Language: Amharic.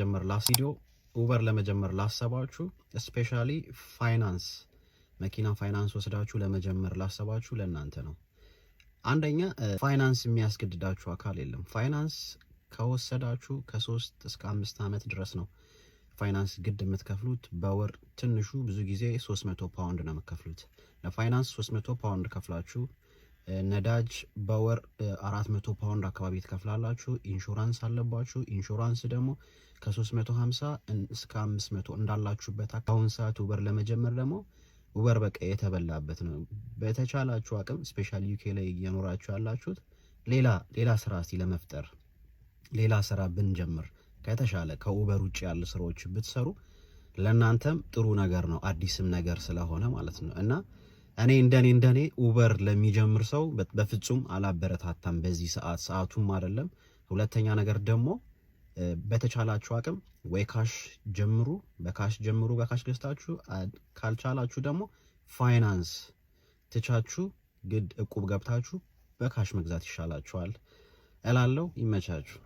ጀመር ላስቪዲዮ ኡበር ለመጀመር ላሰባችሁ ስፔሻሊ ፋይናንስ መኪና ፋይናንስ ወስዳችሁ ለመጀመር ላሰባችሁ ለእናንተ ነው። አንደኛ ፋይናንስ የሚያስገድዳችሁ አካል የለም። ፋይናንስ ከወሰዳችሁ ከ3 እስከ 5 ዓመት ድረስ ነው ፋይናንስ ግድ የምትከፍሉት። በወር ትንሹ ብዙ ጊዜ 300 ፓውንድ ነው የምትከፍሉት። ለፋይናንስ 300 ፓውንድ ከፍላችሁ ነዳጅ በወር 400 ፓውንድ አካባቢ ትከፍላላችሁ። ኢንሹራንስ አለባችሁ። ኢንሹራንስ ደግሞ ከ350 እስከ 500 እንዳላችሁበት። አሁን ሰዓት ኡበር ለመጀመር ደግሞ ኡበር በቃ የተበላበት ነው። በተቻላችሁ አቅም ስፔሻሊ ዩኬ ላይ እየኖራችሁ ያላችሁት ሌላ ስራ እስቲ ለመፍጠር ሌላ ስራ ብንጀምር ከተሻለ ከኡበር ውጪ ያሉ ስራዎች ብትሰሩ ለእናንተም ጥሩ ነገር ነው፣ አዲስም ነገር ስለሆነ ማለት ነው። እና እኔ እንደኔ ኡበር ለሚጀምር ሰው በፍጹም አላበረታታም። በዚህ ሰዓቱም አይደለም። ሁለተኛ ነገር ደግሞ በተቻላችሁ አቅም ወይ ካሽ ጀምሩ፣ በካሽ ገዝታችሁ፣ ካልቻላችሁ ደግሞ ፋይናንስ ትቻችሁ ግድ እቁብ ገብታችሁ በካሽ መግዛት ይሻላችኋል እላለሁ። ይመቻችሁ።